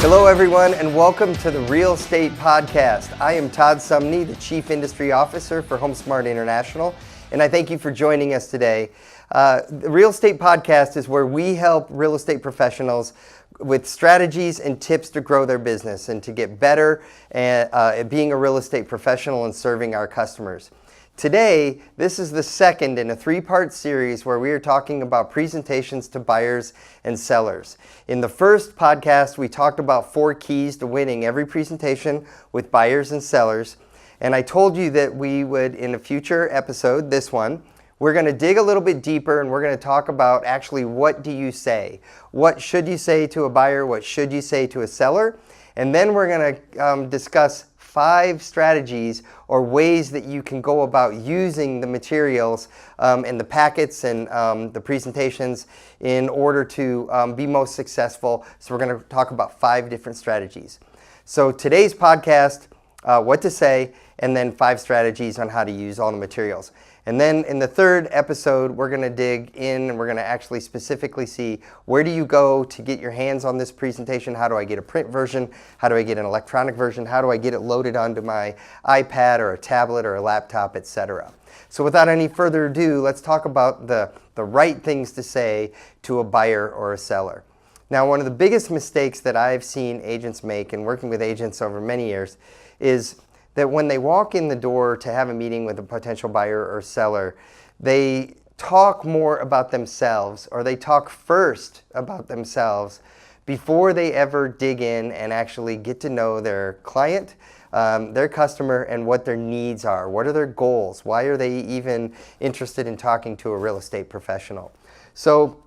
Hello everyone and welcome to the Real Estate Podcast. I am Todd Sumney, the Chief Industry Officer for HomeSmart International, and I thank you for joining us today. The Real Estate Podcast is where we help real estate professionals with strategies and tips to grow their business and to get better at being a real estate professional and serving our customers. Today, this is the second in a three-part series where we are talking about presentations to buyers and sellers. In the first podcast, we talked about 4 keys to winning every presentation with buyers and sellers. And I told you that we would, in a future episode, this one, we're going to dig a little bit deeper and we're going to talk about actually what do you say? What should you say to a buyer? What should you say to a seller? And then we're going to discuss 5 strategies or ways that you can go about using the materials and the packets and the presentations in order to be most successful. So we're going to talk about 5 different strategies. So today's podcast, what to say, and then 5 strategies on how to use all the materials. And then in the third episode, we're going to dig in and we're going to actually specifically see where do you go to get your hands on this presentation? How do I get a print version? How do I get an electronic version? How do I get it loaded onto my iPad or a tablet or a laptop, etc.? So without any further ado, let's talk about the right things to say to a buyer or a seller. Now, one of the biggest mistakes that I've seen agents make in working with agents over many years is that when they walk in the door to have a meeting with a potential buyer or seller, they talk more about themselves or they talk first about themselves before they ever dig in and actually get to know their client, their customer, and what their needs are. What are their goals? Why are they even interested in talking to a real estate professional? So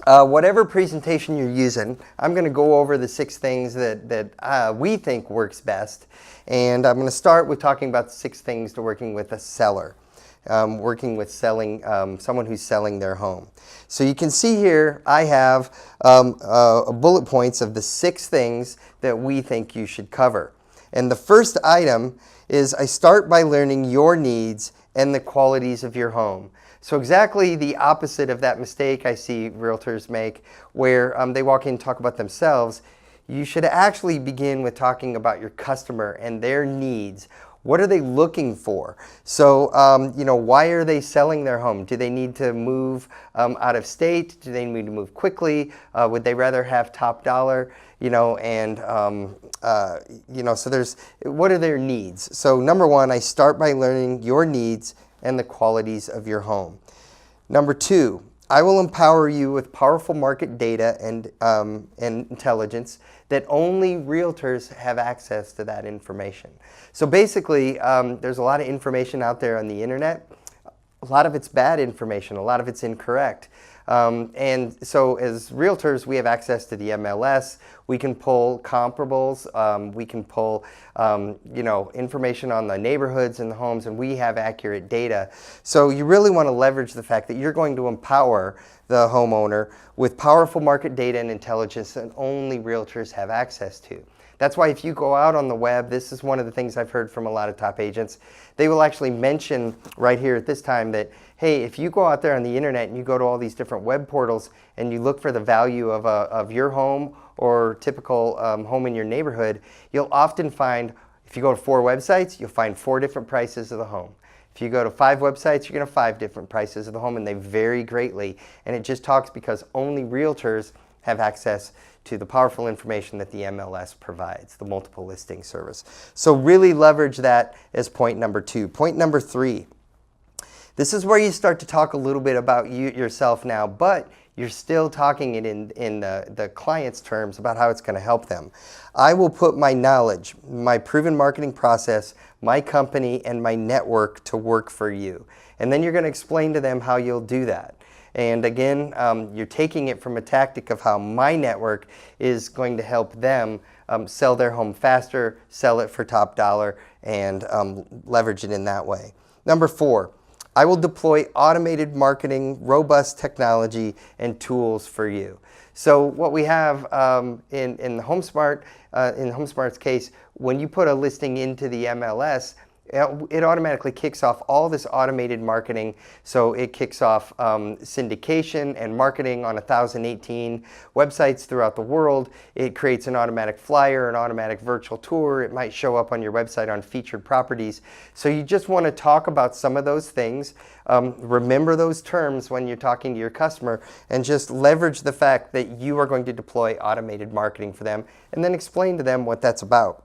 whatever presentation you're using, I'm going to go over the 6 things that we think works best. And I'm going to start with talking about 6 things to working with a seller, working with someone who's selling their home. So you can see here I have bullet points of the 6 things that we think you should cover. And the first item is I start by learning your needs and the qualities of your home. So exactly the opposite of that mistake I see realtors make where they walk in and talk about themselves. You should actually begin with talking about your customer and their needs. What are they looking for? So, why are they selling their home? Do they need to move out of state? Do they need to move quickly? Would they rather have top dollar? So what are their needs? So number 1, I start by learning your needs and the qualities of your home. Number 2, I will empower you with powerful market data and intelligence that only realtors have access to that information. So basically, there's a lot of information out there on the internet. A lot of it's bad information. A lot of it's incorrect. And so as realtors, we have access to the MLS. We can pull comparables. We can pull, information on the neighborhoods and the homes, and we have accurate data. So you really want to leverage the fact that you're going to empower the homeowner with powerful market data and intelligence that only realtors have access to. That's why if you go out on the web, this is one of the things I've heard from a lot of top agents. They will actually mention right here at this time that, hey, if you go out there on the internet and you go to all these different web portals and you look for the value of your home or typical home in your neighborhood, you'll often find, if you go to 4 websites, you'll find 4 different prices of the home. If you go to 5 websites, you're going to 5 different prices of the home, and they vary greatly. And it just talks because only realtors have access to the powerful information that the MLS provides, the multiple listing service. So really leverage that as point number 2. Point number 3. This is where you start to talk a little bit about yourself now, but you're still talking it in the client's terms about how it's going to help them. I will put my knowledge, my proven marketing process, my company, and my network to work for you. And then you're going to explain to them how you'll do that. And again, you're taking it from a tactic of how my network is going to help them sell their home faster, sell it for top dollar, and leverage it in that way. Number 4, I will deploy automated marketing, robust technology, and tools for you. So what we have in HomeSmart, in HomeSmart's case, when you put a listing into the MLS, it automatically kicks off all this automated marketing. So it kicks off syndication and marketing on 1,018 websites throughout the world. It creates an automatic flyer, an automatic virtual tour. It might show up on your website on featured properties. So you just want to talk about some of those things. Remember those terms when you're talking to your customer, and just leverage the fact that you are going to deploy automated marketing for them, and then explain to them what that's about.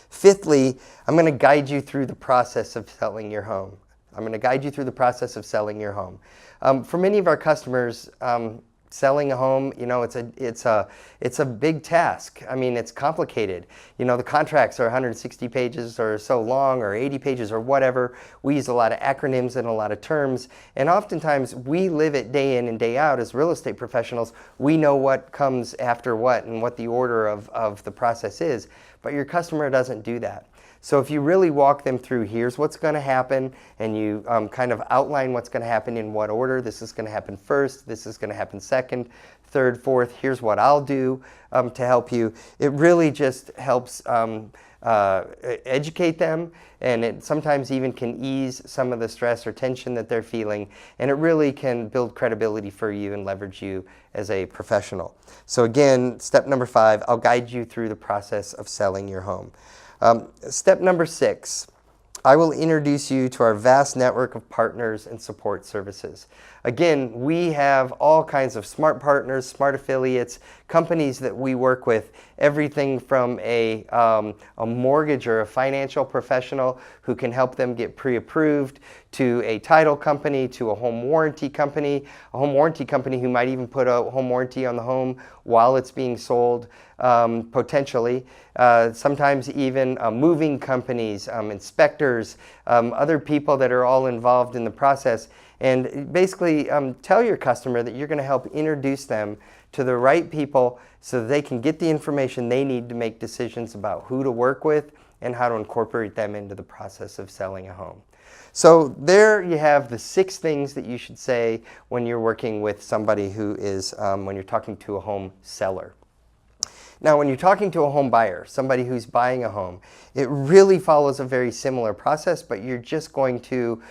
Fifthly, I'm going to guide you through the process of selling your home. I'm going to guide you through the process of selling your home. For many of our customers, selling a home, it's a big task. I mean, it's complicated. The contracts are 160 pages or so long, or 80 pages or whatever. We use a lot of acronyms and a lot of terms, and oftentimes we live it day in and day out as real estate professionals. We know what comes after what and what the order of the process is, but your customer doesn't do that. So if you really walk them through, here's what's going to happen, and you kind of outline what's going to happen in what order. This is going to happen first, this is going to happen second, third, fourth, here's what I'll do to help you. It really just helps educate them, and it sometimes even can ease some of the stress or tension that they're feeling, and it really can build credibility for you and leverage you as a professional. So again, step number 5, I'll guide you through the process of selling your home. Step number 6, I will introduce you to our vast network of partners and support services. Again, we have all kinds of smart partners, smart affiliates, companies that we work with, everything from a mortgage or a financial professional who can help them get pre-approved, to a title company, to a home warranty company who might even put a home warranty on the home while it's being sold, potentially. Sometimes even moving companies, inspectors, other people that are all involved in the process. And basically tell your customer that you're going to help introduce them to the right people so that they can get the information they need to make decisions about who to work with and how to incorporate them into the process of selling a home. So there you have the 6 things that you should say when you're working with somebody who is, when you're talking to a home seller. Now, when you're talking to a home buyer, somebody who's buying a home, it really follows a very similar process, but you're just going to,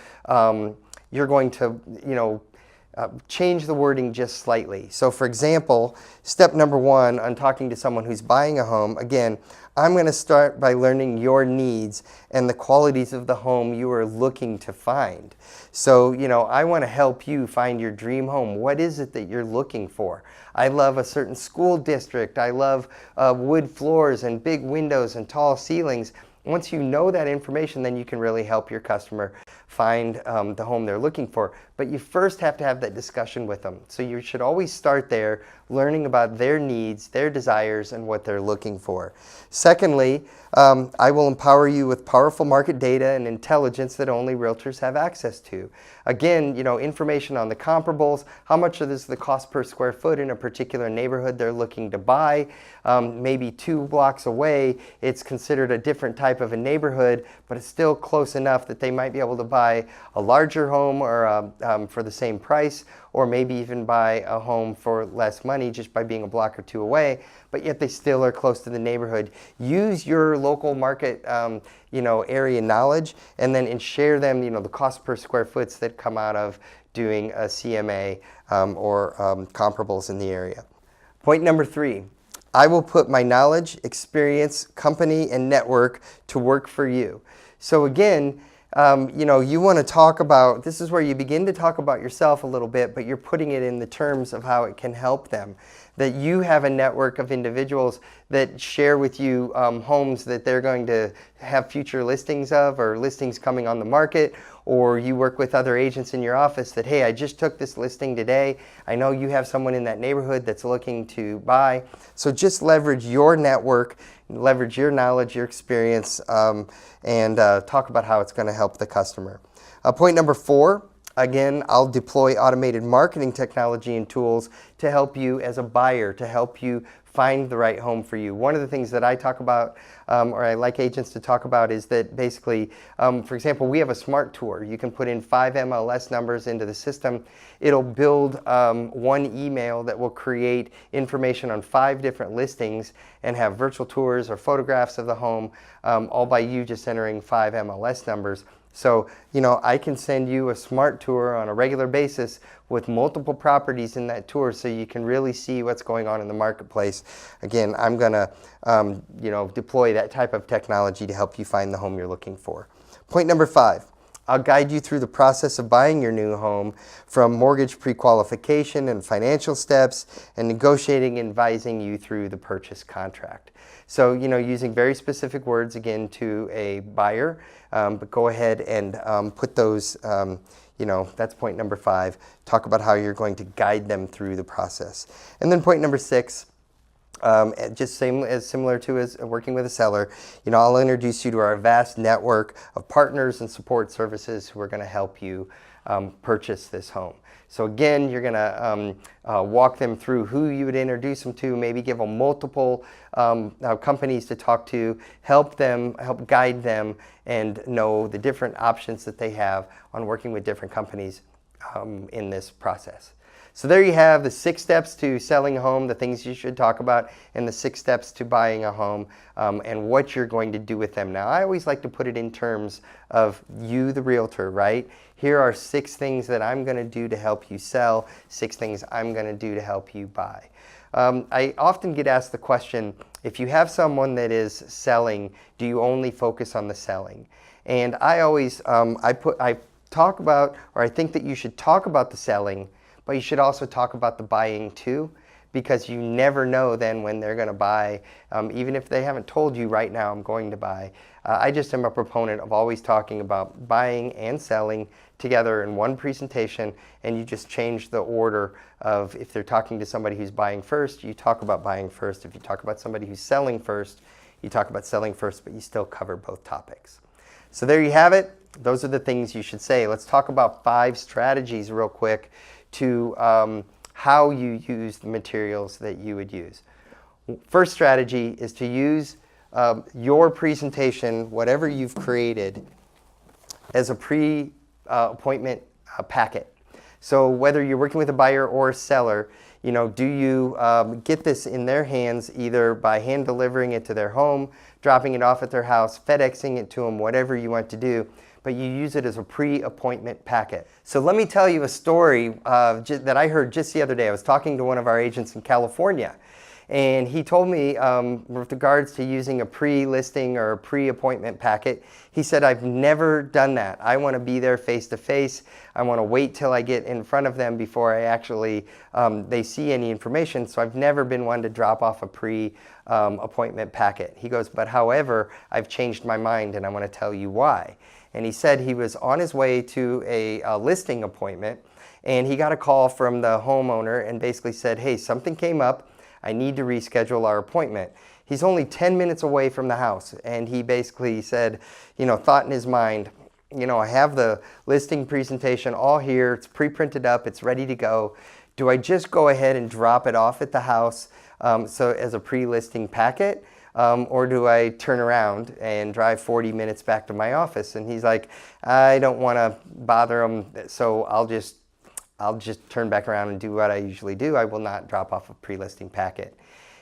change the wording just slightly. So for example, step number 1 on talking to someone who's buying a home, again, I'm going to start by learning your needs and the qualities of the home you are looking to find. So, I want to help you find your dream home. What is it that you're looking for? I love a certain school district. I love wood floors and big windows and tall ceilings. Once you know that information, then you can really help your customer find the home they're looking for. But you first have to have that discussion with them. So you should always start there, learning about their needs, their desires, and what they're looking for. Secondly, I will empower you with powerful market data and intelligence that only realtors have access to. Again, information on the comparables, how much is the cost per square foot in a particular neighborhood they're looking to buy. Maybe 2 blocks away, it's considered a different type of a neighborhood, but it's still close enough that they might be able to buy a larger home or for the same price, or maybe even buy a home for less money just by being a block or 2 away, but yet they still are close to the neighborhood. Use your local market area knowledge, and then share them the cost per square foot that come out of doing a CMA or comparables in the area. Point number 3, I will put my knowledge, experience, company, and network to work for you. So again, you want to talk about, this is where you begin to talk about yourself a little bit, but you're putting it in the terms of how it can help them. That you have a network of individuals that share with you homes that they're going to have future listings of, or listings coming on the market, or you work with other agents in your office that, hey, I just took this listing today. I know you have someone in that neighborhood that's looking to buy. So just leverage your network, leverage your knowledge, your experience, and talk about how it's going to help the customer. Point number 4, again, I'll deploy automated marketing technology and tools to help you as a buyer, to help you find the right home for you. One of the things that I talk about, or I like agents to talk about, is that basically, for example, we have a smart tour. You can put in 5 MLS numbers into the system. It'll build one email that will create information on 5 different listings and have virtual tours or photographs of the home, all by you just entering 5 MLS numbers. So, I can send you a smart tour on a regular basis with multiple properties in that tour so you can really see what's going on in the marketplace. Again, I'm going to, deploy that type of technology to help you find the home you're looking for. Point number 5. I'll guide you through the process of buying your new home, from mortgage pre-qualification and financial steps, and negotiating and advising you through the purchase contract. So, using very specific words again to a buyer, but go ahead and put those, that's point number 5. Talk about how you're going to guide them through the process. And then point number 6, just similar to as working with a seller, I'll introduce you to our vast network of partners and support services who are going to help you purchase this home. So again, you're going to walk them through who you would introduce them to, maybe give them multiple companies to talk to, help guide them, and know the different options that they have on working with different companies in this process. So there you have the 6 steps to selling a home, the things you should talk about, and the 6 steps to buying a home, and what you're going to do with them. Now, I always like to put it in terms of you, the realtor, right? Here are 6 things that I'm going to do to help you sell, 6 things I'm going to do to help you buy. I often get asked the question, if you have someone that is selling, do you only focus on the selling? And I always, I talk about, or I think that you should talk about the selling, but you should also talk about the buying too, because you never know then when they're going to buy, even if they haven't told you right now, I'm going to buy. I just am a proponent of always talking about buying and selling together in one presentation, and you just change the order of, if they're talking to somebody who's buying first, you talk about buying first. If you talk about somebody who's selling first, you talk about selling first, but you still cover both topics. So there you have it. Those are the things you should say. Let's talk about 5 strategies real quick to how you use the materials that you would use. First strategy is to use your presentation, whatever you've created, as a pre-appointment packet. So whether you're working with a buyer or a seller, do you get this in their hands either by hand delivering it to their home, dropping it off at their house, FedExing it to them, whatever you want to do, but you use it as a pre-appointment packet. So let me tell you a story that I heard just the other day. I was talking to one of our agents in California, and he told me with regards to using a pre-listing or a pre-appointment packet, he said, I've never done that. I want to be there face-to-face. I want to wait till I get in front of them before I actually, they see any information. So I've never been one to drop off a pre-appointment packet. He goes, but however, I've changed my mind, and I want to tell you why. And he said he was on his way to a listing appointment, and he got a call from the homeowner and basically said, hey, something came up. I need to reschedule our appointment. He's only 10 minutes away from the house, and he basically said, thought in his mind, I have the listing presentation all here. It's pre-printed up. It's ready to go. Do I just go ahead and drop it off at the house so as a pre-listing packet? Or do I turn around and drive 40 minutes back to my office? And he's like, I don't want to bother him, so I'll just turn back around and do what I usually do. I will not drop off a pre-listing packet.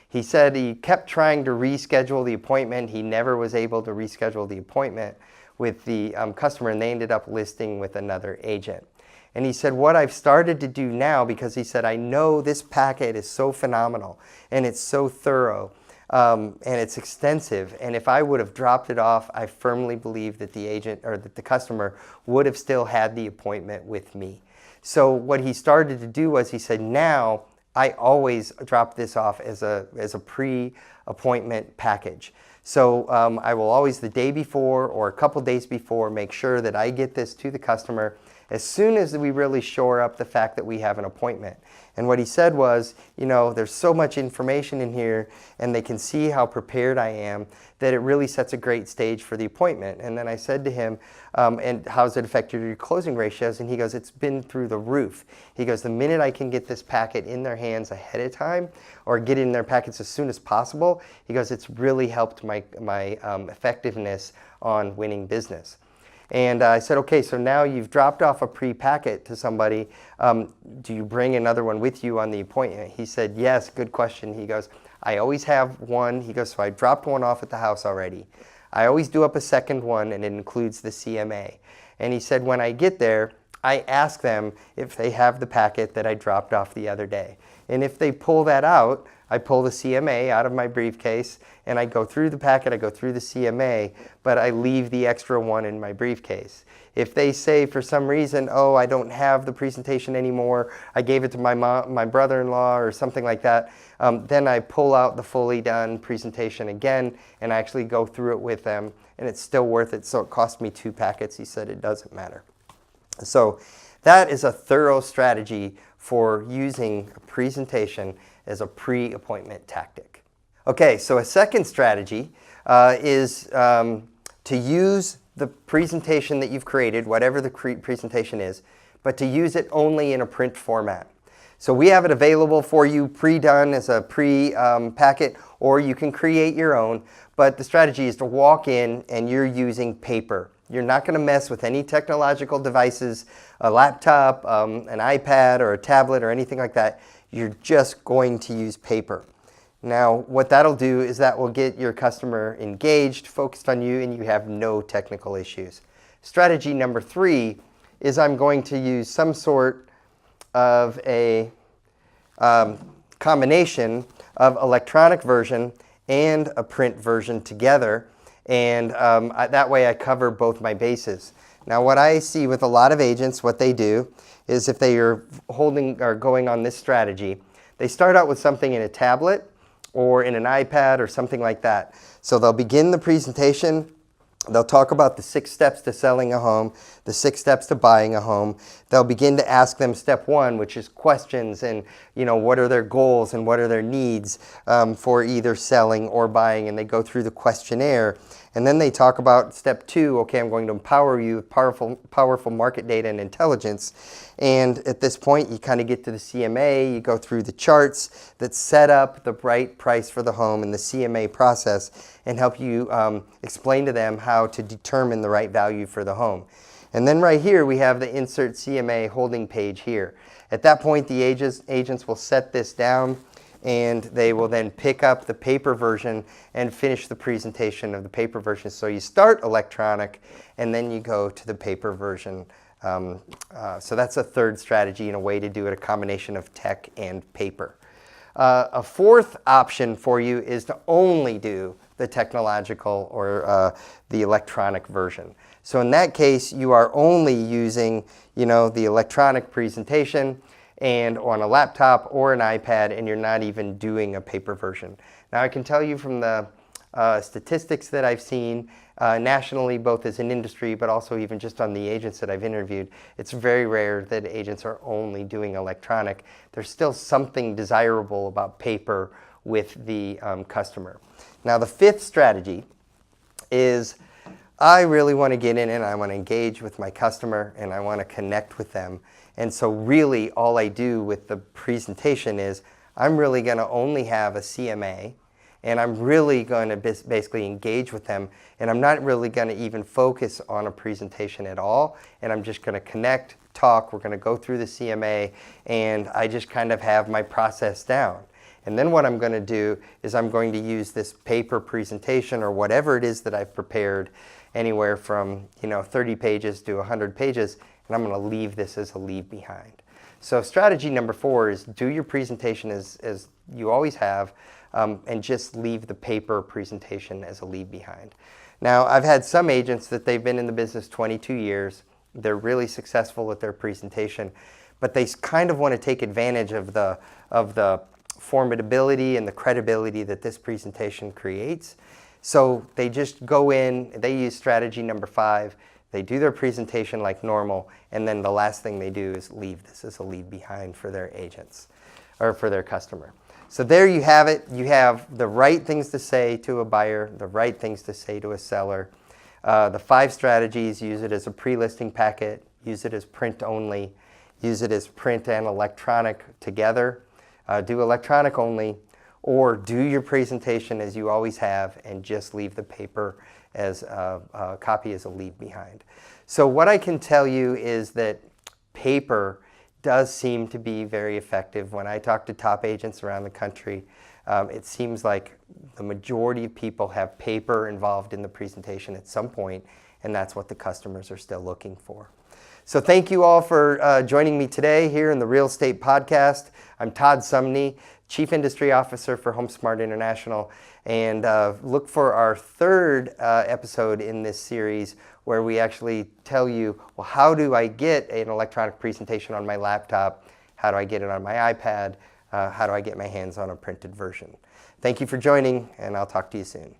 He said he kept trying to reschedule the appointment. He never was able to reschedule the appointment with the customer, and they ended up listing with another agent. And he said, what I've started to do now, because he said, I know this packet is so phenomenal and it's so thorough, and it's extensive, and if I would have dropped it off, I firmly believe that the agent or that the customer would have still had the appointment with me. So what he started to do was he said, now I always drop this off as a pre-appointment package. So I will always, the day before or a couple days before, make sure that I get this to the customer, as soon as we really shore up the fact that we have an appointment. And what he said was, there's so much information in here and they can see how prepared I am that it really sets a great stage for the appointment. And then I said to him, and how's it affected your closing ratios? And he goes, it's been through the roof. He goes, the minute I can get this packet in their hands ahead of time or get in their packets as soon as possible, he goes, it's really helped my effectiveness on winning business. And I said, okay, so now you've dropped off a pre-packet to somebody. Do you bring another one with you on the appointment? He said, yes, good question. He goes, I always have one. He goes, so I dropped one off at the house already. I always do up a second one, and it includes the CMA. And he said, when I get there, I ask them if they have the packet that I dropped off the other day. And if they pull that out, I pull the CMA out of my briefcase and I go through the packet, I go through the CMA, but I leave the extra one in my briefcase. If they say for some reason, oh, I don't have the presentation anymore, I gave it to my brother-in-law or something like that, then I pull out the fully done presentation again and I actually go through it with them, and it's still worth it. So it cost me 2 packets. He said it doesn't matter. So that is a thorough strategy for using a presentation as a pre-appointment tactic. Okay, so a second strategy is to use the presentation that you've created, whatever the presentation is, but to use it only in a print format. So we have it available for you pre-done as a pre-packet, or you can create your own, but the strategy is to walk in and you're using paper. You're not going to mess with any technological devices, a laptop, an iPad, or a tablet, or anything like that. You're just going to use paper. Now, what that'll do is that will get your customer engaged, focused on you, and you have no technical issues. Strategy number 3 is I'm going to use some sort of a combination of electronic version and a print version together, and that way I cover both my bases. Now, what I see with a lot of agents, what they do is if they are holding or going on this strategy, they start out with something in a tablet or in an iPad or something like that. So they'll begin the presentation. They'll talk about the 6 steps to selling a home, the 6 steps to buying a home. They'll begin to ask them step 1, which is questions, and what are their goals and what are their needs for either selling or buying, and they go through the questionnaire. And then they talk about step 2, okay, I'm going to empower you with powerful market data and intelligence. And at this point, you kind of get to the CMA, you go through the charts that set up the right price for the home and the CMA process, and help you explain to them how to determine the right value for the home. And then right here, we have the insert CMA holding page here. At that point, the agents will set this down, and they will then pick up the paper version and finish the presentation of the paper version. So you start electronic, and then you go to the paper version. So that's a third strategy and a way to do it, a combination of tech and paper. A fourth option for you is to only do the technological or the electronic version. So in that case, you are only using, the electronic presentation and on a laptop or an iPad, and you're not even doing a paper version. Now, I can tell you from the statistics that I've seen nationally, both as an industry, but also even just on the agents that I've interviewed, it's very rare that agents are only doing electronic. There's still something desirable about paper with the customer. Now, the fifth strategy is I really want to get in and I want to engage with my customer and I want to connect with them. And so really all I do with the presentation is I'm really going to only have a CMA, and I'm really going to basically engage with them, and I'm not really going to even focus on a presentation at all, and I'm just going to connect, talk, we're going to go through the CMA, and I just kind of have my process down. And then what I'm going to do is I'm going to use this paper presentation or whatever it is that I've prepared, anywhere from 30 pages to 100 pages, and I'm going to leave this as a leave behind. So strategy number 4 is do your presentation as you always have, and just leave the paper presentation as a leave behind. Now, I've had some agents that they've been in the business 22 years. They're really successful at their presentation, but they kind of want to take advantage of the formidability and the credibility that this presentation creates. So they just go in, they use strategy number 5. they do their presentation like normal, and then the last thing they do is leave this as a leave behind for their agents or for their customer. So there you have it. You have the right things to say to a buyer, the right things to say to a seller. The 5 strategies: use it as a pre-listing packet, use it as print only, use it as print and electronic together, do electronic only, or do your presentation as you always have and just leave the paper as a copy as a leave behind. So what I can tell you is that paper does seem to be very effective. When I talk to top agents around the country, it seems like the majority of people have paper involved in the presentation at some point, and that's what the customers are still looking for. So thank you all for joining me today here in the Real Estate Podcast. I'm Todd Sumney, Chief Industry Officer for HomeSmart International, and look for our 3rd episode in this series where we actually tell you, well, how do I get an electronic presentation on my laptop? How do I get it on my iPad? How do I get my hands on a printed version? Thank you for joining, and I'll talk to you soon.